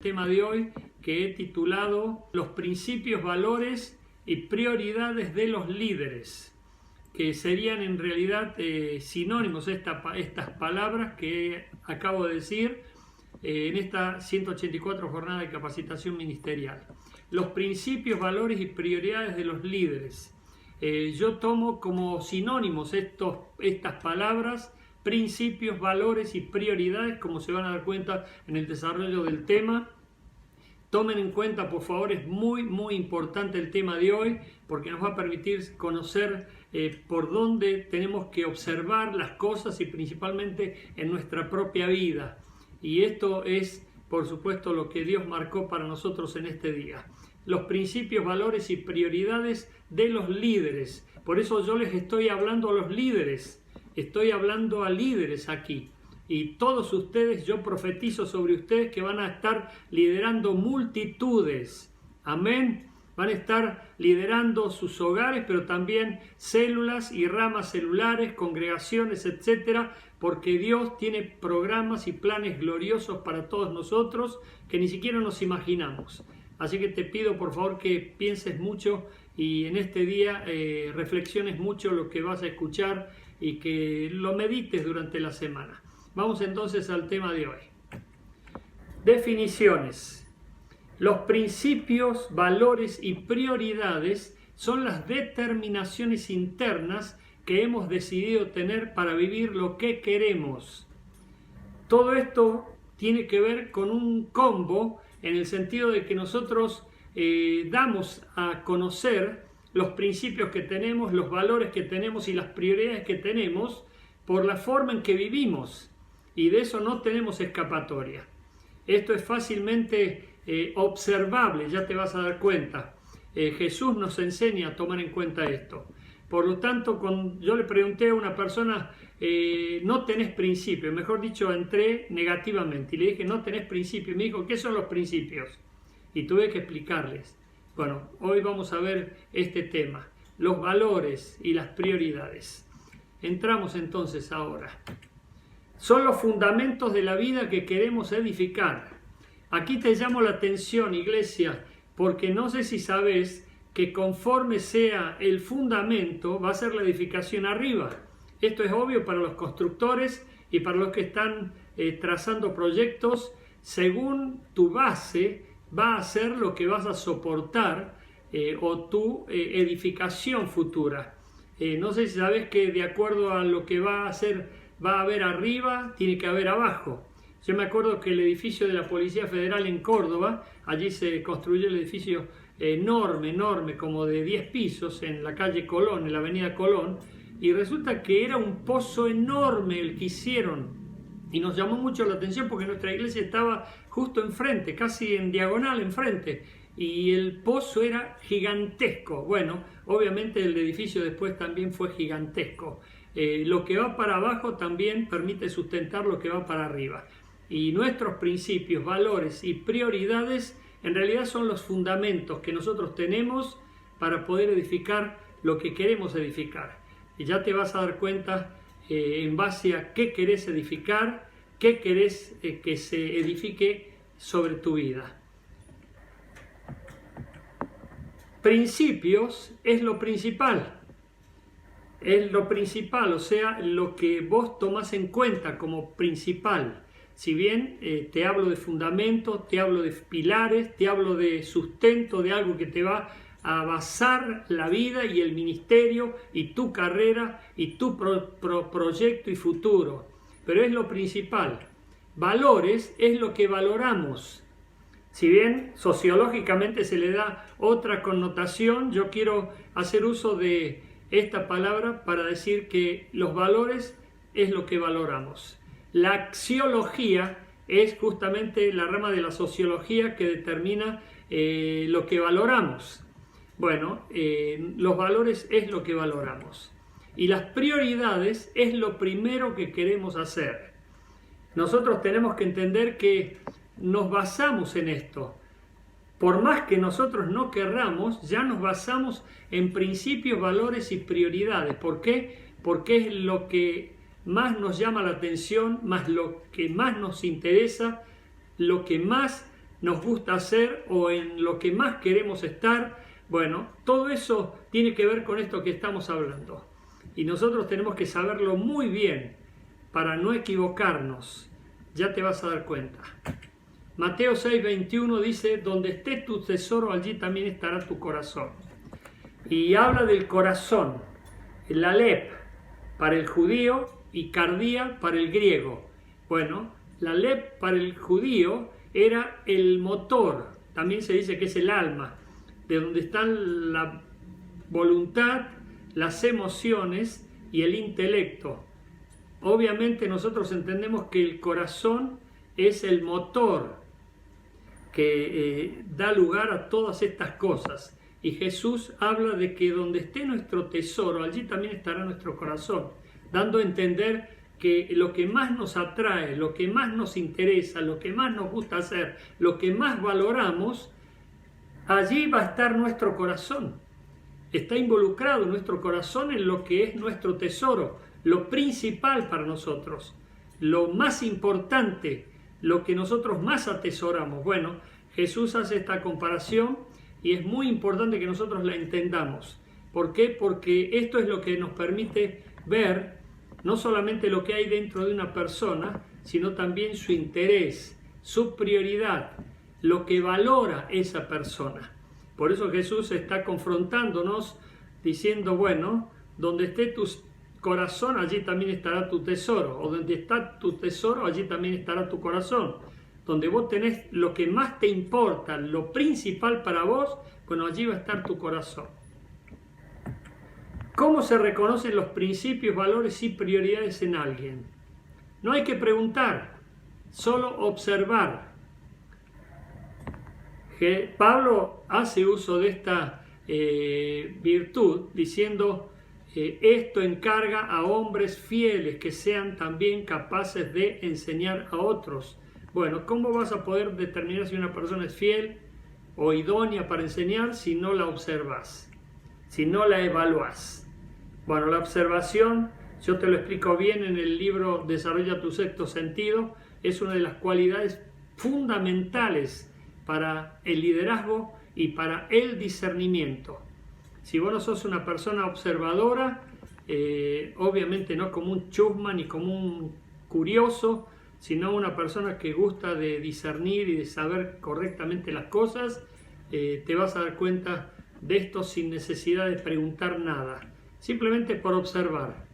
tema de hoy que he titulado Los principios, valores y prioridades de los líderes, que serían en realidad sinónimos estas palabras que acabo de decir en esta 184 jornada de capacitación ministerial. Los principios, valores y prioridades de los líderes. Yo tomo como sinónimos estas palabras, principios, valores y prioridades, como se van a dar cuenta en el desarrollo del tema. Tomen en cuenta, por favor, es muy importante el tema de hoy, porque nos va a permitir conocer por dónde tenemos que observar las cosas y principalmente en nuestra propia vida. Y esto es, por supuesto, lo que Dios marcó para nosotros en este día. Los principios, valores y prioridades de los líderes. Por eso yo les estoy hablando a los líderes. Estoy hablando a líderes aquí. Y todos ustedes, yo profetizo sobre ustedes que van a estar liderando multitudes. Amén. Van a estar liderando sus hogares, pero también células y ramas celulares, congregaciones, etcétera, porque Dios tiene programas y planes gloriosos para todos nosotros que ni siquiera nos imaginamos. Así que te pido, por favor, que pienses mucho y en este día reflexiones mucho lo que vas a escuchar y que lo medites durante la semana. Vamos entonces al tema de hoy. Definiciones. Los principios, valores y prioridades son las determinaciones internas que hemos decidido tener para vivir lo que queremos. Todo esto tiene que ver con un combo en el sentido de que nosotros damos a conocer los principios que tenemos, los valores que tenemos y las prioridades que tenemos por la forma en que vivimos. Y de eso no tenemos escapatoria. Esto es fácilmente observable, ya te vas a dar cuenta. Jesús nos enseña a tomar en cuenta esto. Por lo tanto, cuando yo le pregunté a una persona, no tenés principios, mejor dicho, entré negativamente y le dije, no tenés principios. Me dijo, ¿qué son los principios? Y tuve que explicarles. Bueno, hoy vamos a ver este tema, los valores y las prioridades. Entramos entonces ahora. Son los fundamentos de la vida que queremos edificar. Aquí te llamo la atención, iglesia, porque no sé si sabes que conforme sea el fundamento, va a ser la edificación arriba. Esto es obvio para los constructores y para los que están trazando proyectos. Según tu base, va a ser lo que vas a soportar o tu edificación futura. No sé si sabes que de acuerdo a lo que va a haber arriba, tiene que haber abajo. Yo me acuerdo que el edificio de la Policía Federal en Córdoba, allí se construyó el edificio enorme, como de 10 pisos en la calle Colón, en la avenida Colón, y resulta que era un pozo enorme el que hicieron, y nos llamó mucho la atención porque nuestra iglesia estaba justo enfrente, casi en diagonal enfrente, y el pozo era gigantesco. Bueno, obviamente el edificio después también fue gigantesco. Lo que va para abajo también permite sustentar lo que va para arriba. Y nuestros principios, valores y prioridades en realidad son los fundamentos que nosotros tenemos para poder edificar lo que queremos edificar. Y ya te vas a dar cuenta en base a qué querés edificar, qué querés que se edifique sobre tu vida. Principios es lo principal. Es lo principal, o sea, lo que vos tomás en cuenta como principal. Si bien te hablo de fundamentos, te hablo de pilares, te hablo de sustento, de algo que te va a basar la vida y el ministerio y tu carrera y tu proyecto y futuro. Pero es lo principal. Valores es lo que valoramos. Si bien sociológicamente se le da otra connotación, yo quiero hacer uso de esta palabra para decir que los valores es lo que valoramos. La axiología es justamente la rama de la sociología que determina lo que valoramos. Bueno, los valores es lo que valoramos. Y las prioridades es lo primero que queremos hacer. Nosotros tenemos que entender que nos basamos en esto. Por más que nosotros no querramos, ya nos basamos en principios, valores y prioridades. ¿Por qué? Porque es lo que más nos llama la atención, más lo que más nos interesa, lo que más nos gusta hacer o en lo que más queremos estar. Bueno, todo eso tiene que ver con esto que estamos hablando. Y nosotros tenemos que saberlo muy bien para no equivocarnos. Ya te vas a dar cuenta. Mateo 6:21 dice, donde esté tu tesoro, allí también estará tu corazón. Y habla del corazón, el alep para el judío y cardía para el griego. Bueno, la alep para el judío era el motor, también se dice que es el alma, de donde están la voluntad, las emociones y el intelecto. Obviamente nosotros entendemos que el corazón es el motor que da lugar a todas estas cosas. Y Jesús habla de que donde esté nuestro tesoro, allí también estará nuestro corazón, dando a entender que lo que más nos atrae, lo que más nos interesa, lo que más nos gusta hacer, lo que más valoramos, allí va a estar nuestro corazón. Está involucrado nuestro corazón en lo que es nuestro tesoro, lo principal para nosotros, lo más importante, lo que nosotros más atesoramos. Bueno, Jesús hace esta comparación y es muy importante que nosotros la entendamos. ¿Por qué? Porque esto es lo que nos permite ver no solamente lo que hay dentro de una persona, sino también su interés, su prioridad, lo que valora esa persona. Por eso Jesús está confrontándonos diciendo, bueno, donde esté tu corazón, allí también estará tu tesoro. O donde está tu tesoro, allí también estará tu corazón. Donde vos tenés lo que más te importa, lo principal para vos, bueno, allí va a estar tu corazón. ¿Cómo se reconocen los principios, valores y prioridades en alguien? No hay que preguntar, solo observar. Pablo hace uso de esta virtud diciendo, esto encarga a hombres fieles que sean también capaces de enseñar a otros. Bueno, ¿cómo vas a poder determinar si una persona es fiel o idónea para enseñar si no la observas, si no la evalúas? Bueno, la observación, yo te lo explico bien en el libro Desarrolla tu sexto sentido, es una de las cualidades fundamentales para el liderazgo y para el discernimiento. Si vos no sos una persona observadora, obviamente no como un chusma ni como un curioso, sino una persona que gusta de discernir y de saber correctamente las cosas, te vas a dar cuenta de esto sin necesidad de preguntar nada, simplemente por observar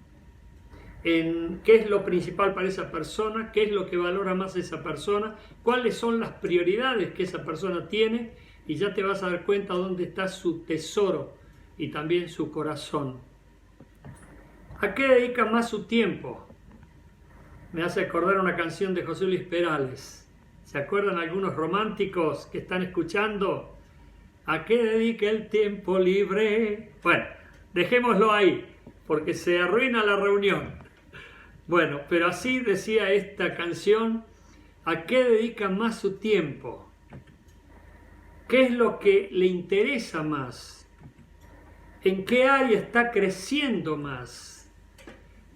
en qué es lo principal para esa persona, qué es lo que valora más esa persona, cuáles son las prioridades que esa persona tiene, y ya te vas a dar cuenta dónde está su tesoro y también su corazón. ¿A qué dedica más su tiempo? Me hace acordar una canción de José Luis Perales. ¿Se acuerdan algunos románticos que están escuchando? ¿A qué dedica el tiempo libre? Bueno, dejémoslo ahí, porque se arruina la reunión. Bueno, pero así decía esta canción, ¿a qué dedica más su tiempo? ¿Qué es lo que le interesa más? ¿En qué área está creciendo más?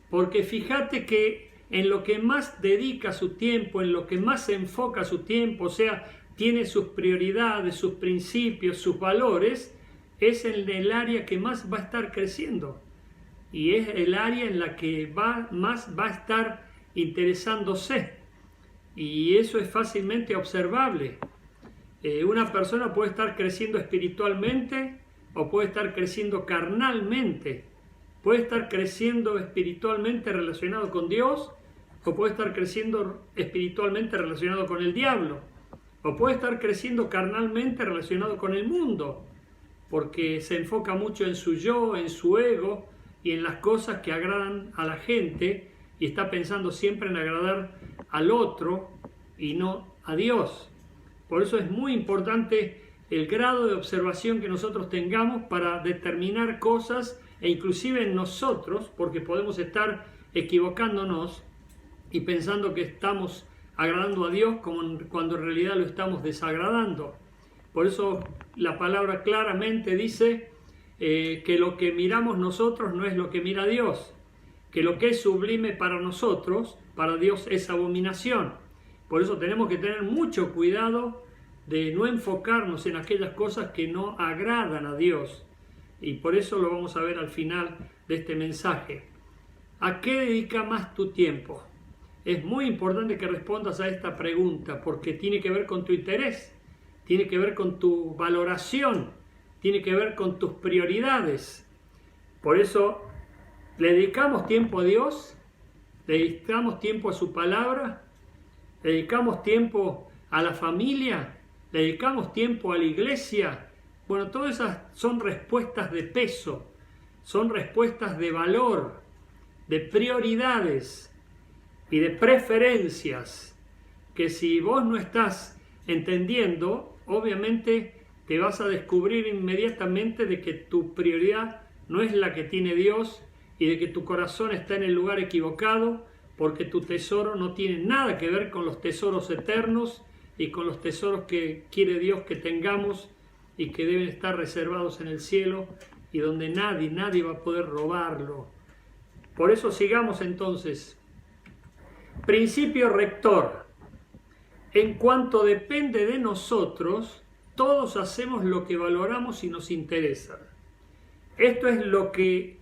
Porque fíjate que en lo que más dedica su tiempo, en lo que más se enfoca su tiempo, o sea, tiene sus prioridades, sus principios, sus valores, es en el área que más va a estar creciendo. Y es el área en la que más va a estar interesándose. Y eso es fácilmente observable. Una persona puede estar creciendo espiritualmente o puede estar creciendo carnalmente. Puede estar creciendo espiritualmente relacionado con Dios o puede estar creciendo espiritualmente relacionado con el diablo. O puede estar creciendo carnalmente relacionado con el mundo, porque se enfoca mucho en su yo, en su ego y en las cosas que agradan a la gente y está pensando siempre en agradar al otro y no a Dios. Por eso es muy importante el grado de observación que nosotros tengamos para determinar cosas e inclusive en nosotros, porque podemos estar equivocándonos y pensando que estamos agradando a Dios cuando en realidad lo estamos desagradando. Por eso la palabra claramente dice que lo que miramos nosotros no es lo que mira Dios, que lo que es sublime para nosotros, para Dios es abominación. Por eso tenemos que tener mucho cuidado de no enfocarnos en aquellas cosas que no agradan a Dios. Y por eso lo vamos a ver al final de este mensaje. ¿A qué dedica más tu tiempo? Es muy importante que respondas a esta pregunta porque tiene que ver con tu interés, tiene que ver con tu valoración, tiene que ver con tus prioridades. Por eso, ¿le dedicamos tiempo a Dios? ¿Le dedicamos tiempo a su palabra? ¿Le dedicamos tiempo a la familia? ¿Le dedicamos tiempo a la iglesia? Bueno, todas esas son respuestas de peso, son respuestas de valor, de prioridades y de preferencias, que si vos no estás entendiendo, obviamente te vas a descubrir inmediatamente de que tu prioridad no es la que tiene Dios y de que tu corazón está en el lugar equivocado, porque tu tesoro no tiene nada que ver con los tesoros eternos y con los tesoros que quiere Dios que tengamos y que deben estar reservados en el cielo y donde nadie va a poder robarlo. Por eso sigamos entonces. Principio rector. En cuanto depende de nosotros, todos hacemos lo que valoramos y nos interesa. Esto es lo que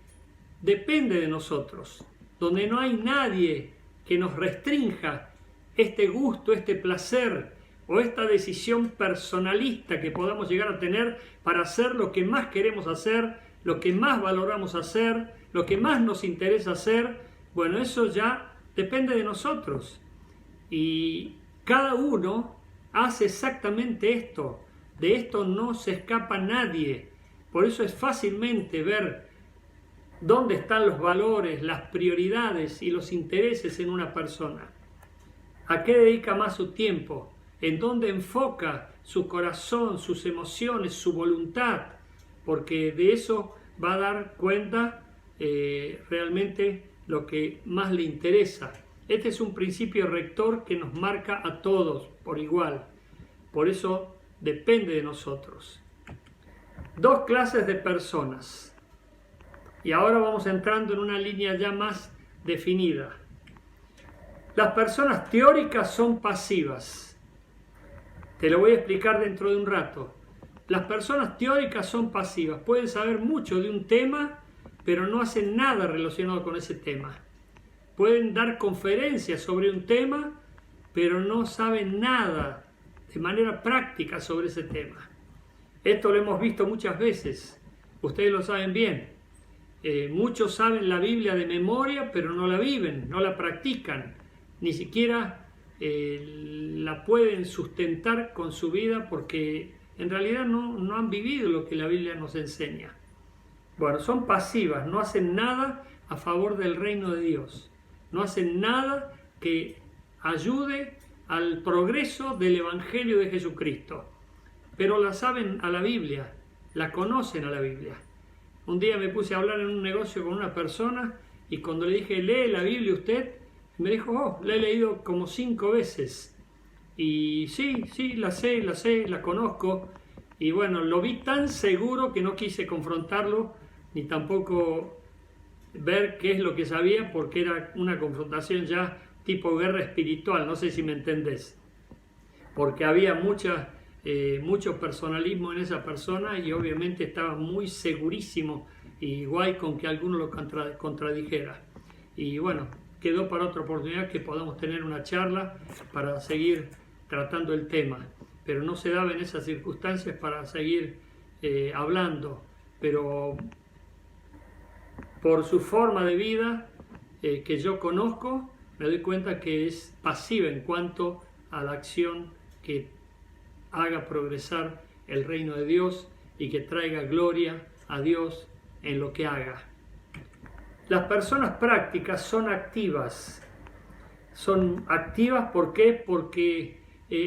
depende de nosotros, donde no hay nadie que nos restrinja este gusto, este placer o esta decisión personalista que podamos llegar a tener para hacer lo que más queremos hacer, lo que más valoramos hacer, lo que más nos interesa hacer. Bueno, eso ya depende de nosotros. Y cada uno hace exactamente esto. De esto no se escapa nadie. Por eso es fácilmente ver dónde están los valores, las prioridades y los intereses en una persona. ¿A qué dedica más su tiempo? ¿En dónde enfoca su corazón, sus emociones, su voluntad? Porque de eso va a dar cuenta realmente lo que más le interesa. Este es un principio rector que nos marca a todos por igual. Por eso depende de nosotros. Dos clases de personas. Y ahora vamos entrando en una línea ya más definida. Las personas teóricas son pasivas. Te lo voy a explicar dentro de un rato. Las personas teóricas son pasivas. Pueden saber mucho de un tema, pero no hacen nada relacionado con ese tema. Pueden dar conferencias sobre un tema, pero no saben nada de manera práctica sobre ese tema. Esto lo hemos visto muchas veces. Ustedes lo saben bien. Muchos saben la Biblia de memoria, pero no la viven, no la practican. Ni siquiera la pueden sustentar con su vida porque en realidad no han vivido lo que la Biblia nos enseña. Bueno, son pasivas, no hacen nada a favor del reino de Dios. No hacen nada que ayude al progreso del Evangelio de Jesucristo. Pero la saben a la Biblia, la conocen a la Biblia. Un día me puse a hablar en un negocio con una persona y cuando le dije, ¿lee la Biblia usted? Me dijo, la he leído como 5 veces. Y sí, la sé, la conozco. Y bueno, lo vi tan seguro que no quise confrontarlo, ni tampoco ver qué es lo que sabía, porque era una confrontación ya tipo guerra espiritual, no sé si me entendés. Porque había mucho personalismo en esa persona y obviamente estaba muy segurísimo, igual con que alguno lo contradijera. Y bueno, quedó para otra oportunidad que podamos tener una charla para seguir tratando el tema. Pero no se daba en esas circunstancias para seguir hablando. Pero por su forma de vida que yo conozco, me doy cuenta que es pasiva en cuanto a la acción que haga progresar el reino de Dios y que traiga gloria a Dios en lo que haga. Las personas prácticas son activas. Son activas, ¿por qué? Porque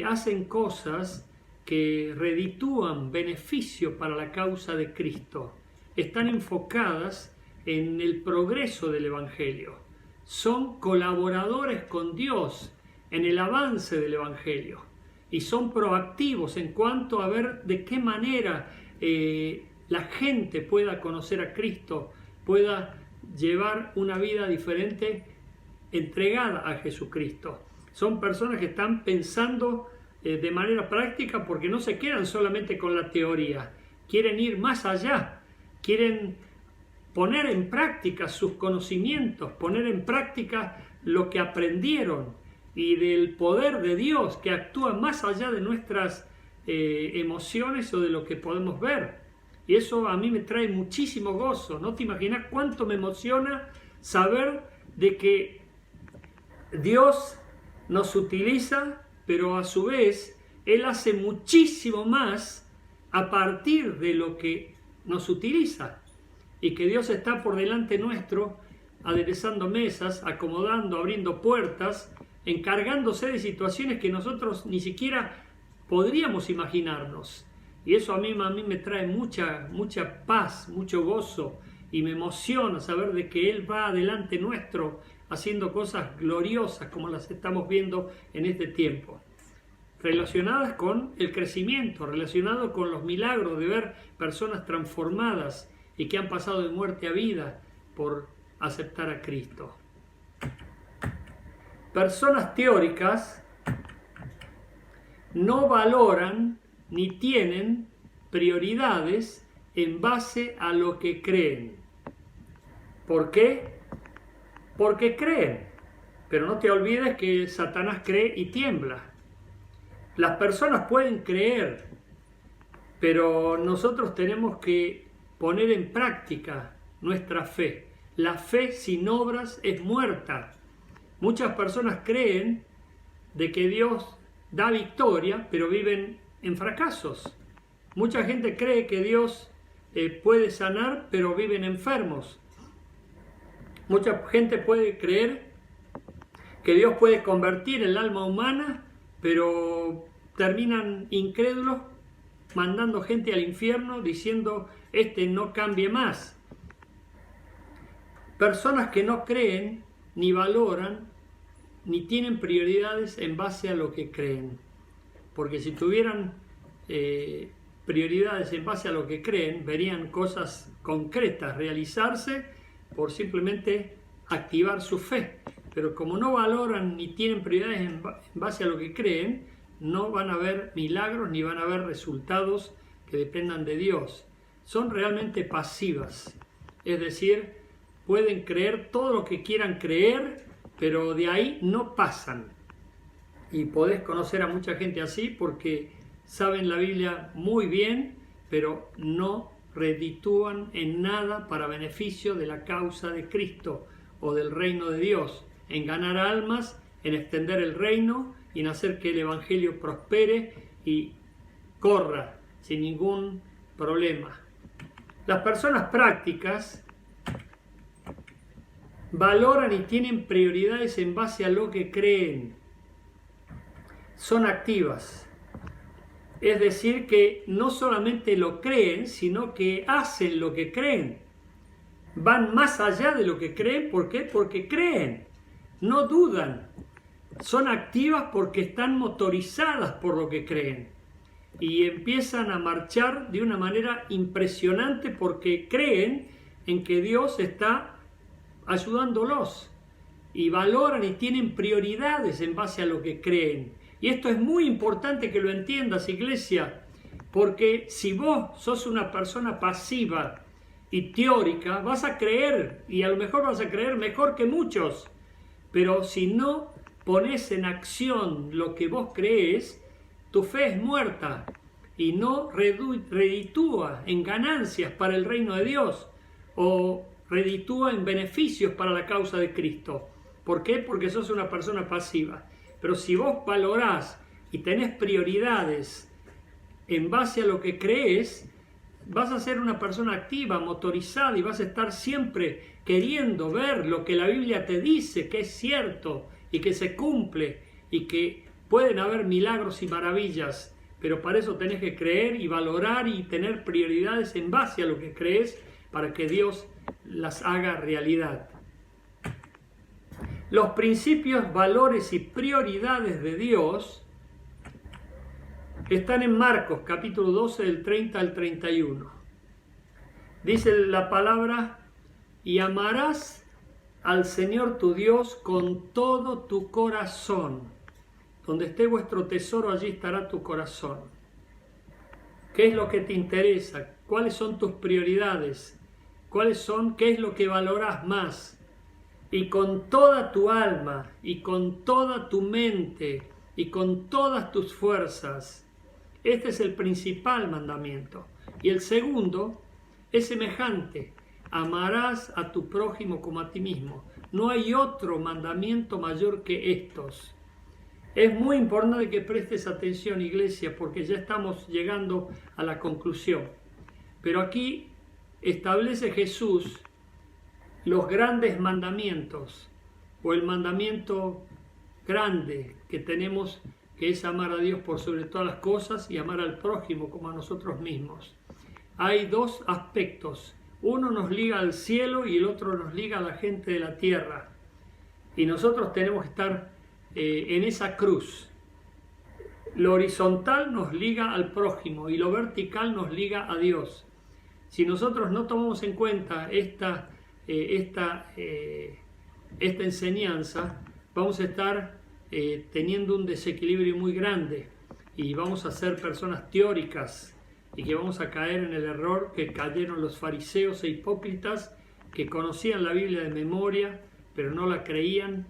hacen cosas que reditúan beneficio para la causa de Cristo. Están enfocadas en el progreso del Evangelio. Son colaboradores con Dios en el avance del Evangelio. Y son proactivos en cuanto a ver de qué manera la gente pueda conocer a Cristo, pueda llevar una vida diferente entregada a Jesucristo. Son personas que están pensando de manera práctica porque no se quedan solamente con la teoría, quieren ir más allá, quieren poner en práctica sus conocimientos, poner en práctica lo que aprendieron y del poder de Dios que actúa más allá de nuestras emociones o de lo que podemos ver. Y eso a mí me trae muchísimo gozo. No te imaginas cuánto me emociona saber de que Dios nos utiliza, pero a su vez Él hace muchísimo más a partir de lo que nos utiliza. Y que Dios está por delante nuestro, aderezando mesas, acomodando, abriendo puertas, encargándose de situaciones que nosotros ni siquiera podríamos imaginarnos. Y eso a mí me trae mucha paz, mucho gozo, y me emociona saber de que Él va adelante nuestro, haciendo cosas gloriosas como las estamos viendo en este tiempo, relacionadas con el crecimiento, relacionadas con los milagros de ver personas transformadas y que han pasado de muerte a vida por aceptar a Cristo. Personas teóricas no valoran ni tienen prioridades en base a lo que creen. ¿Por qué? Porque creen. Pero no te olvides que Satanás cree y tiembla. Las personas pueden creer, pero nosotros tenemos que poner en práctica nuestra fe. La fe sin obras es muerta. Muchas personas creen de que Dios da victoria, pero viven en fracasos. Mucha gente cree que Dios puede sanar, pero viven enfermos. Mucha gente puede creer que Dios puede convertir el alma humana, pero terminan incrédulos, mandando gente al infierno, diciendo, no cambie más. Personas que no creen, ni valoran, ni tienen prioridades en base a lo que creen. Porque si tuvieran prioridades en base a lo que creen, verían cosas concretas realizarse por simplemente activar su fe. Pero como no valoran ni tienen prioridades en base a lo que creen, no van a ver milagros ni van a ver resultados que dependan de Dios. Son realmente pasivas. Es decir, pueden creer todo lo que quieran creer, pero de ahí no pasan. Y podés conocer a mucha gente así porque saben la Biblia muy bien, pero no reditúan en nada para beneficio de la causa de Cristo o del reino de Dios, en ganar almas, en extender el reino y en hacer que el Evangelio prospere y corra sin ningún problema. Las personas prácticas valoran y tienen prioridades en base a lo que creen. Son activas. Es decir, que no solamente lo creen, sino que hacen lo que creen. Van más allá de lo que creen. ¿Por qué? Porque creen. No dudan. Son activas porque están motorizadas por lo que creen. Y empiezan a marchar de una manera impresionante porque creen en que Dios está ayudándolos. Y valoran y tienen prioridades en base a lo que creen. Y esto es muy importante que lo entiendas, iglesia, porque si vos sos una persona pasiva y teórica, vas a creer, y a lo mejor vas a creer mejor que muchos, pero si no pones en acción lo que vos crees, tu fe es muerta y no reditúa en ganancias para el reino de Dios o reditúa en beneficios para la causa de Cristo. ¿Por qué? Porque sos una persona pasiva. Pero si vos valorás y tenés prioridades en base a lo que crees, vas a ser una persona activa, motorizada, y vas a estar siempre queriendo ver lo que la Biblia te dice, que es cierto y que se cumple y que pueden haber milagros y maravillas. Pero para eso tenés que creer y valorar y tener prioridades en base a lo que crees para que Dios las haga realidad. Los principios, valores y prioridades de Dios están en Marcos, capítulo 12, del 30 al 31. Dice la palabra, y amarás al Señor tu Dios con todo tu corazón Donde esté vuestro tesoro, allí estará tu corazón. ¿Qué es lo que te interesa? ¿Cuáles son tus prioridades? ¿Qué es lo que valoras más? Y con toda tu alma, y con toda tu mente, y con todas tus fuerzas. Este es el principal mandamiento. Y el segundo es semejante. Amarás a tu prójimo como a ti mismo. No hay otro mandamiento mayor que estos. Es muy importante que prestes atención, iglesia, porque ya estamos llegando a la conclusión. Pero aquí establece Jesús los grandes mandamientos, o el mandamiento grande que tenemos, que es amar a Dios por sobre todas las cosas y amar al prójimo como a nosotros mismos. Hay dos aspectos. Uno nos liga al cielo y el otro nos liga a la gente de la tierra. Y nosotros tenemos que estar en esa cruz. Lo horizontal nos liga al prójimo y lo vertical nos liga a Dios. Si nosotros no tomamos en cuenta esta enseñanza, vamos a estar teniendo un desequilibrio muy grande y vamos a ser personas teóricas y que vamos a caer en el error que cayeron los fariseos e hipócritas que conocían la Biblia de memoria pero no la creían,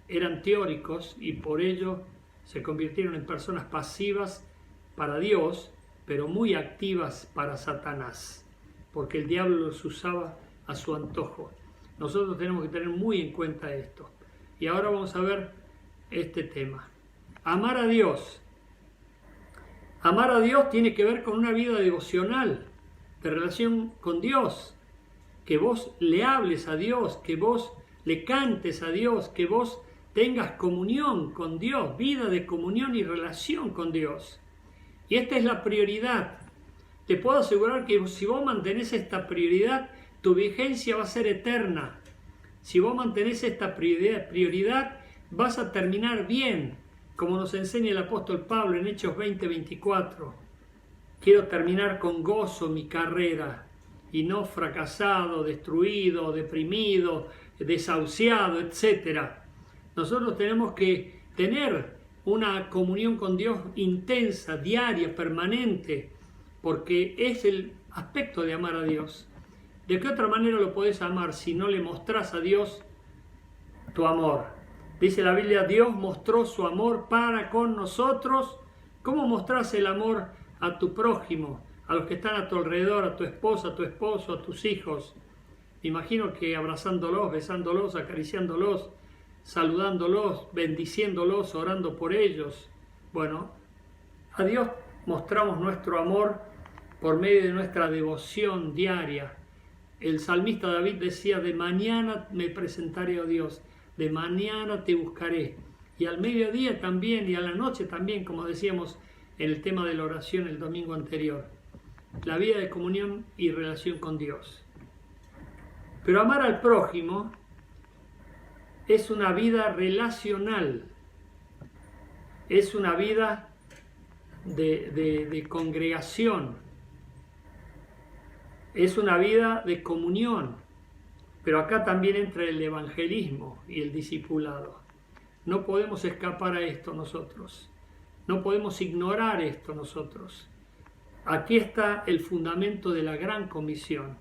eran teóricos y por ello se convirtieron en personas pasivas para Dios pero muy activas para Satanás, porque el diablo los usaba a su antojo. Nosotros tenemos que tener muy en cuenta esto. Y ahora vamos a ver este tema. Amar a Dios. Amar a Dios tiene que ver con una vida devocional, de relación con Dios. Que vos le hables a Dios, que vos le cantes a Dios, que vos tengas comunión con Dios, vida de comunión y relación con Dios. Y esta es la prioridad. Te puedo asegurar que si vos mantenés esta prioridad, tu vigencia va a ser eterna. Si vos mantenés esta prioridad, vas a terminar bien, como nos enseña el apóstol Pablo en Hechos 20:24. Quiero terminar con gozo mi carrera y no fracasado, destruido, deprimido, desahuciado, etc. Nosotros tenemos que tener una comunión con Dios intensa, diaria, permanente, porque es el aspecto de amar a Dios. ¿De qué otra manera lo podés amar si no le mostrás a Dios tu amor? Dice la Biblia, Dios mostró su amor para con nosotros. ¿Cómo mostrás el amor a tu prójimo, a los que están a tu alrededor, a tu esposa, a tu esposo, a tus hijos? Me imagino que abrazándolos, besándolos, acariciándolos, saludándolos, bendiciéndolos, orando por ellos. Bueno, a Dios mostramos nuestro amor por medio de nuestra devoción diaria. El salmista David decía, de mañana me presentaré, oh Dios, de mañana te buscaré. Y al mediodía también y a la noche también, como decíamos en el tema de la oración el domingo anterior. La vida de comunión y relación con Dios. Pero amar al prójimo es una vida relacional, es una vida de congregación, es una vida de comunión, pero acá también entra el evangelismo y el discipulado. No podemos escapar a esto nosotros, no podemos ignorar esto nosotros. Aquí está el fundamento de la gran comisión.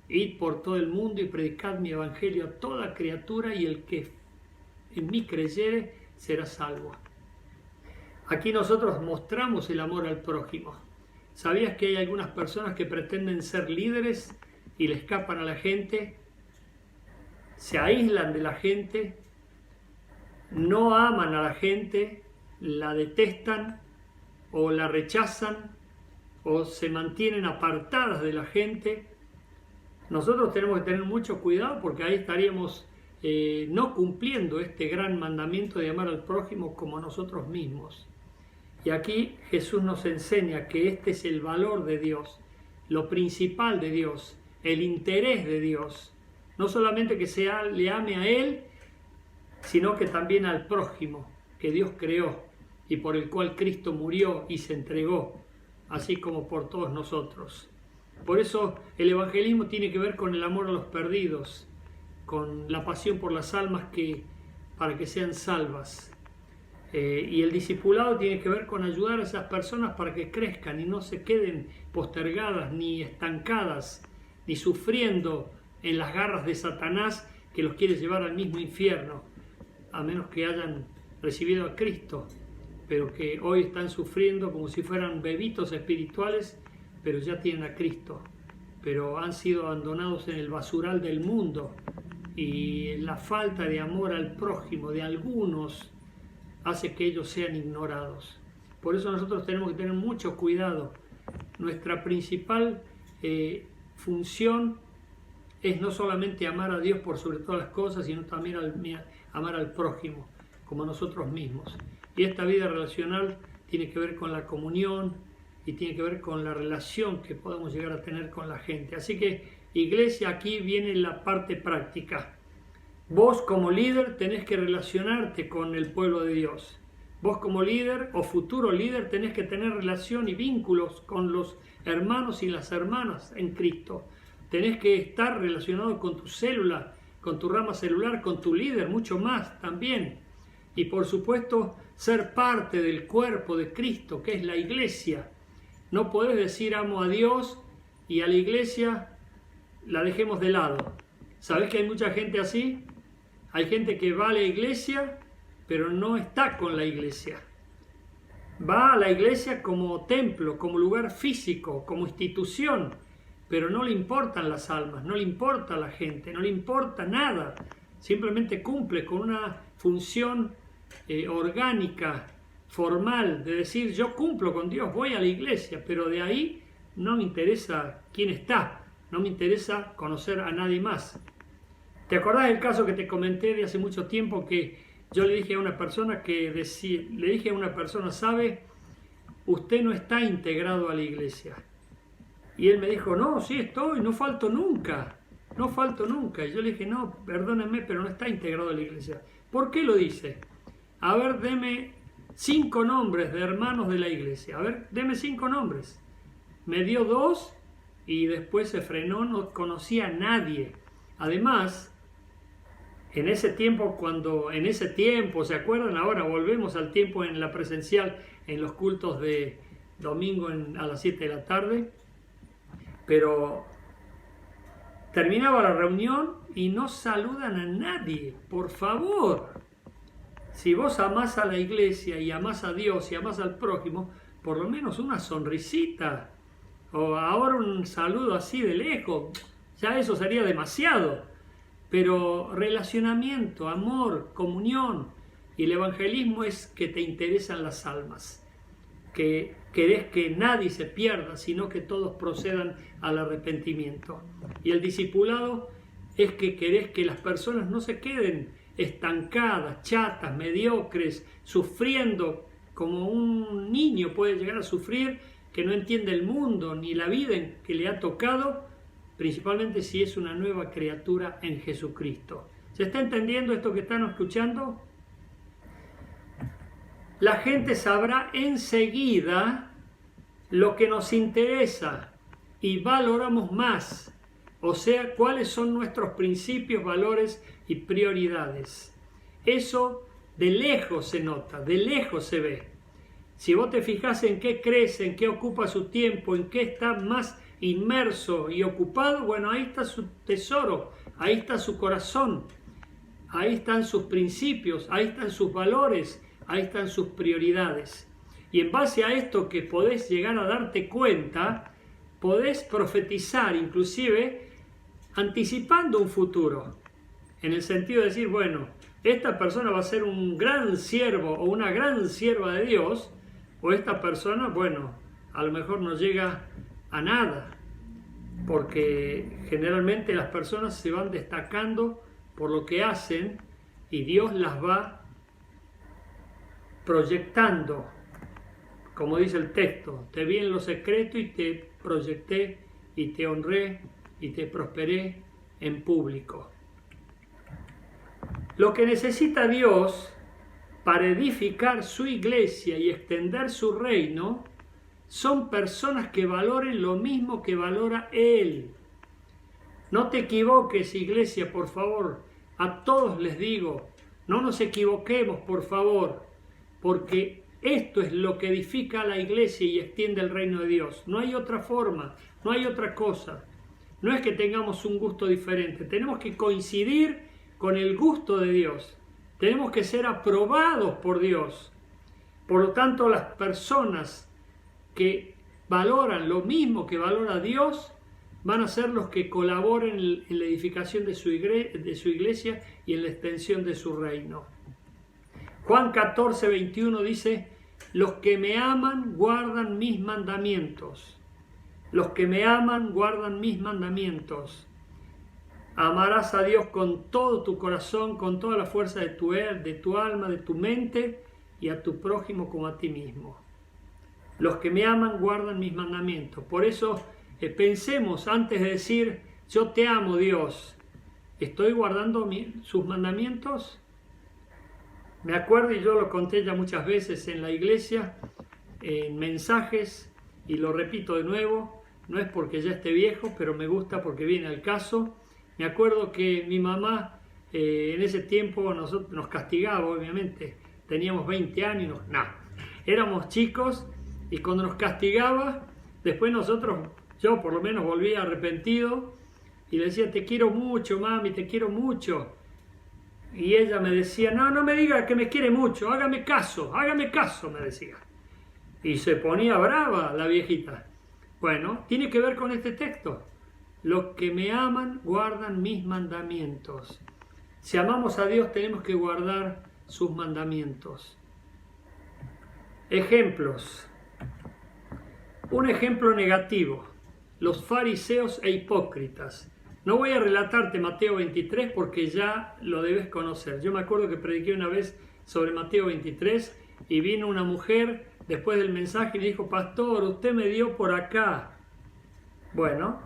Id por todo el mundo y predicad mi evangelio a toda criatura y el que en mí creyere será salvo. Aquí nosotros mostramos el amor al prójimo. ¿Sabías que hay algunas personas que pretenden ser líderes y le escapan a la gente? Se aíslan de la gente, no aman a la gente, la detestan o la rechazan o se mantienen apartadas de la gente. Nosotros tenemos que tener mucho cuidado porque ahí estaríamos no cumpliendo este gran mandamiento de amar al prójimo como a nosotros mismos. Y aquí Jesús nos enseña que este es el valor de Dios, lo principal de Dios, el interés de Dios. No solamente que le ame a Él, sino que también al prójimo que Dios creó y por el cual Cristo murió y se entregó, así como por todos nosotros. Por eso el evangelismo tiene que ver con el amor a los perdidos, con la pasión por las almas para que sean salvas. Y el discipulado tiene que ver con ayudar a esas personas para que crezcan y no se queden postergadas, ni estancadas, ni sufriendo en las garras de Satanás que los quiere llevar al mismo infierno, a menos que hayan recibido a Cristo, pero que hoy están sufriendo como si fueran bebitos espirituales, pero ya tienen a Cristo, pero han sido abandonados en el basural del mundo, y la falta de amor al prójimo de algunos hace que ellos sean ignorados. Por eso nosotros tenemos que tener mucho cuidado. Nuestra principal función es no solamente amar a Dios por sobre todas las cosas, sino también amar al prójimo, como a nosotros mismos. Y esta vida relacional tiene que ver con la comunión y tiene que ver con la relación que podemos llegar a tener con la gente. Así que, iglesia, aquí viene la parte práctica. Vos como líder tenés que relacionarte con el pueblo de Dios. Vos como líder o futuro líder tenés que tener relación y vínculos con los hermanos y las hermanas en Cristo. Tenés que estar relacionado con tu célula, con tu rama celular, con tu líder, mucho más también. Y por supuesto, ser parte del cuerpo de Cristo, que es la iglesia. No podés decir amo a Dios y a la iglesia la dejemos de lado. ¿Sabés que hay mucha gente así? Hay gente que va a la iglesia, pero no está con la iglesia. Va a la iglesia como templo, como lugar físico, como institución, pero no le importan las almas, no le importa la gente, no le importa nada. Simplemente cumple con una función orgánica, formal, de decir yo cumplo con Dios, voy a la iglesia, pero de ahí no me interesa quién está, no me interesa conocer a nadie más. ¿Te acordás del caso que te comenté de hace mucho tiempo que yo le dije a una persona ¿sabe? Usted no está integrado a la iglesia. Y él me dijo, no, sí estoy, no falto nunca. Y yo le dije, no, perdónenme, pero no está integrado a la iglesia. ¿Por qué lo dice? A ver, deme 5 nombres de hermanos de la iglesia. A ver, deme 5 nombres. Me dio 2 y después se frenó, no conocía a nadie. Además, en ese tiempo, ¿se acuerdan? Ahora volvemos al tiempo en la presencial, en los cultos de domingo a las 7 de la tarde, pero terminaba la reunión y no saludan a nadie, por favor. Si vos amás a la iglesia y amás a Dios y amás al prójimo, por lo menos una sonrisita, o ahora un saludo así de lejos, ya eso sería demasiado. Pero relacionamiento, amor, comunión, y el evangelismo es que te interesan las almas, que querés que nadie se pierda, sino que todos procedan al arrepentimiento. Y el discipulado es que querés que las personas no se queden estancadas, chatas, mediocres, sufriendo como un niño puede llegar a sufrir, que no entiende el mundo ni la vida que le ha tocado, principalmente si es una nueva criatura en Jesucristo. ¿Se está entendiendo esto que están escuchando? La gente sabrá enseguida lo que nos interesa y valoramos más, o sea, cuáles son nuestros principios, valores y prioridades. Eso de lejos se nota, de lejos se ve. Si vos te fijás en qué crece, en qué ocupa su tiempo, en qué está más inmerso y ocupado, bueno, ahí está su tesoro, ahí está su corazón, ahí están sus principios, ahí están sus valores, ahí están sus prioridades. Y en base a esto que podés llegar a darte cuenta, podés profetizar, inclusive anticipando un futuro, en el sentido de decir, bueno, esta persona va a ser un gran siervo o una gran sierva de Dios, o esta persona, bueno, a lo mejor no llega a nada, porque generalmente las personas se van destacando por lo que hacen y Dios las va proyectando, como dice el texto, te vi en lo secreto y te proyecté y te honré y te prosperé en público. Lo que necesita Dios para edificar su iglesia y extender su reino son personas que valoren lo mismo que valora Él. No te equivoques, iglesia, por favor. A todos les digo, no nos equivoquemos, por favor, porque esto es lo que edifica a la iglesia y extiende el reino de Dios. No hay otra forma, no hay otra cosa. No es que tengamos un gusto diferente, tenemos que coincidir con el gusto de Dios. Tenemos que ser aprobados por Dios. Por lo tanto, las personas que valoran lo mismo que valora Dios van a ser los que colaboren en la edificación de su iglesia y en la extensión de su reino. Juan 14, 21 dice: los que me aman guardan mis mandamientos. Los que me aman guardan mis mandamientos. Amarás a Dios con todo tu corazón, con toda la fuerza de tu alma, de tu mente, y a tu prójimo como a ti mismo. Los que me aman guardan mis mandamientos. Por eso pensemos antes de decir: yo te amo, Dios, ¿estoy guardando sus mandamientos? Me acuerdo, y yo lo conté ya muchas veces en la iglesia, en mensajes, y lo repito de nuevo, no es porque ya esté viejo, pero me gusta porque viene al caso. Me acuerdo que mi mamá en ese tiempo nos castigaba, obviamente. Teníamos 20 años, éramos chicos, y cuando nos castigaba, después yo por lo menos volvía arrepentido y le decía: te quiero mucho, mami, te quiero mucho. Y ella me decía: no me diga que me quiere mucho, hágame caso, me decía. Y se ponía brava la viejita. Bueno, tiene que ver con este texto. Los que me aman guardan mis mandamientos. Si amamos a Dios, tenemos que guardar sus mandamientos. Ejemplos. Un ejemplo negativo: los fariseos e hipócritas. No voy a relatarte Mateo 23 porque ya lo debes conocer. Yo me acuerdo que prediqué una vez sobre Mateo 23 y vino una mujer después del mensaje y me dijo: pastor, usted me dio por acá. Bueno,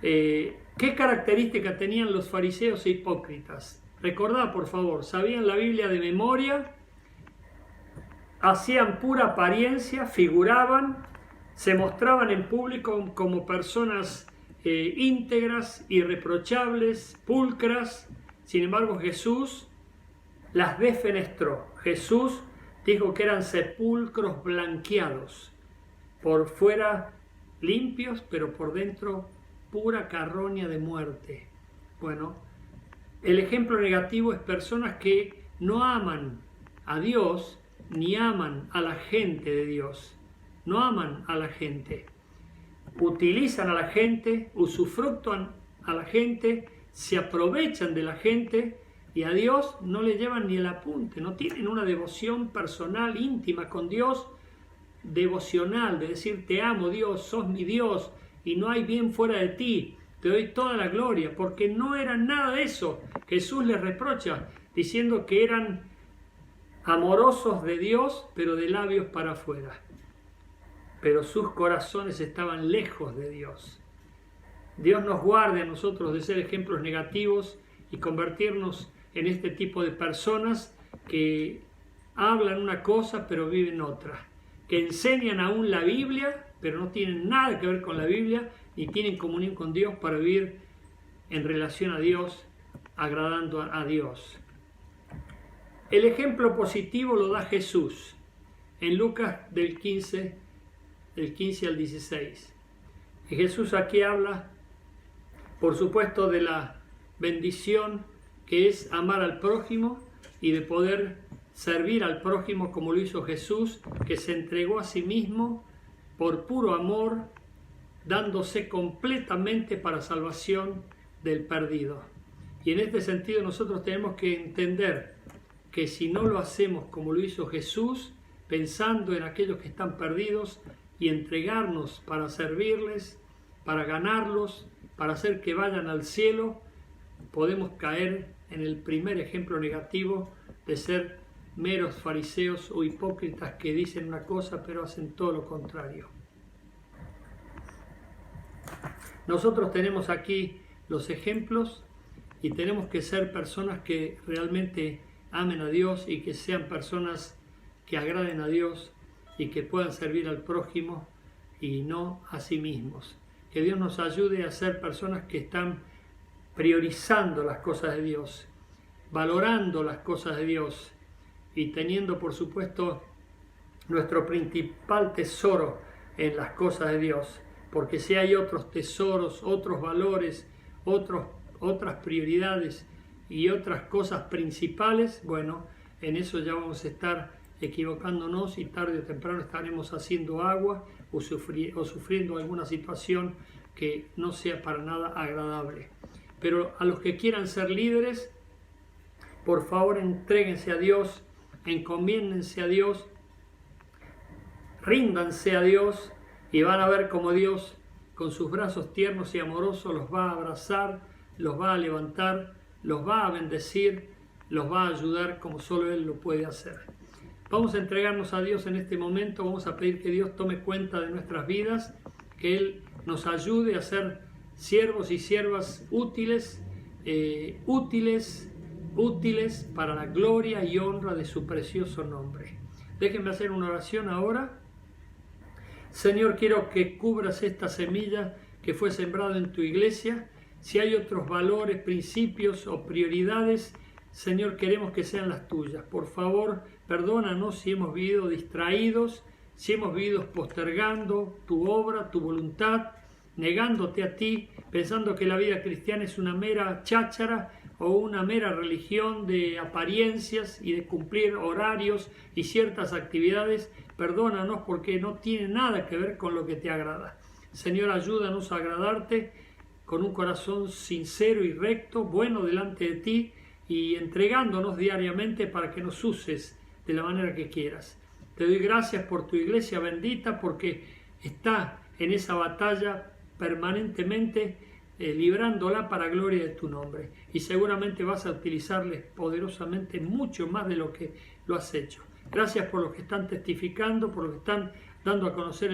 ¿qué características tenían los fariseos e hipócritas? Recordad, por favor, sabían la Biblia de memoria, hacían pura apariencia, figuraban, se mostraban en público como personas íntegras, irreprochables, pulcras. Sin embargo, Jesús las defenestró. Jesús dijo que eran sepulcros blanqueados, por fuera limpios, pero por dentro pura carroña de muerte. Bueno, el ejemplo negativo es personas que no aman a Dios ni aman a la gente de Dios. No aman a la gente. Utilizan a la gente, usufructúan a la gente, se aprovechan de la gente y a Dios no le llevan ni el apunte. No tienen una devoción personal, íntima con Dios, devocional, de decir: te amo, Dios, sos mi Dios y no hay bien fuera de ti, te doy toda la gloria, porque no eran nada de eso. Jesús les reprocha diciendo que eran amorosos de Dios, pero de labios para afuera. Pero sus corazones estaban lejos de Dios. Dios nos guarde a nosotros de ser ejemplos negativos y convertirnos en este tipo de personas que hablan una cosa pero viven otra, que enseñan aún la Biblia pero no tienen nada que ver con la Biblia ni tienen comunión con Dios para vivir en relación a Dios, agradando a Dios. El ejemplo positivo lo da Jesús en Lucas del 15 al 16. Y Jesús aquí habla, por supuesto, de la bendición que es amar al prójimo y de poder servir al prójimo como lo hizo Jesús, que se entregó a sí mismo por puro amor, dándose completamente para salvación del perdido. Y en este sentido nosotros tenemos que entender que si no lo hacemos como lo hizo Jesús, pensando en aquellos que están perdidos y entregarnos para servirles, para ganarlos, para hacer que vayan al cielo, podemos caer en el primer ejemplo negativo de ser meros fariseos o hipócritas que dicen una cosa pero hacen todo lo contrario. Nosotros tenemos aquí los ejemplos y tenemos que ser personas que realmente amen a Dios y que sean personas que agraden a Dios y que puedan servir al prójimo y no a sí mismos. Que Dios nos ayude a ser personas que están priorizando las cosas de Dios, valorando las cosas de Dios y teniendo, por supuesto, nuestro principal tesoro en las cosas de Dios, porque si hay otros tesoros, otros valores, otras prioridades y otras cosas principales, bueno, en eso ya vamos a estar equivocándonos y tarde o temprano estaremos haciendo agua o sufriendo alguna situación que no sea para nada agradable. Pero a los que quieran ser líderes, por favor entréguense a Dios, encomiéndense a Dios, ríndanse a Dios y van a ver cómo Dios con sus brazos tiernos y amorosos los va a abrazar, los va a levantar, los va a bendecir, los va a ayudar como solo Él lo puede hacer. Vamos a entregarnos a Dios en este momento, vamos a pedir que Dios tome cuenta de nuestras vidas, que Él nos ayude a ser siervos y siervas útiles para la gloria y honra de su precioso nombre. Déjenme hacer una oración ahora. Señor, quiero que cubras esta semilla que fue sembrada en tu iglesia. Si hay otros valores, principios o prioridades, Señor, queremos que sean las tuyas. Por favor, perdónanos si hemos vivido distraídos, si hemos vivido postergando tu obra, tu voluntad, negándote a ti, pensando que la vida cristiana es una mera cháchara o una mera religión de apariencias y de cumplir horarios y ciertas actividades. Perdónanos porque no tiene nada que ver con lo que te agrada. Señor, ayúdanos a agradarte con un corazón sincero y recto, bueno delante de ti y entregándonos diariamente para que nos uses de la manera que quieras. Te doy gracias por tu iglesia bendita porque está en esa batalla permanentemente librándola para gloria de tu nombre y seguramente vas a utilizarles poderosamente mucho más de lo que lo has hecho. Gracias por los que están testificando, por los que están dando a conocer el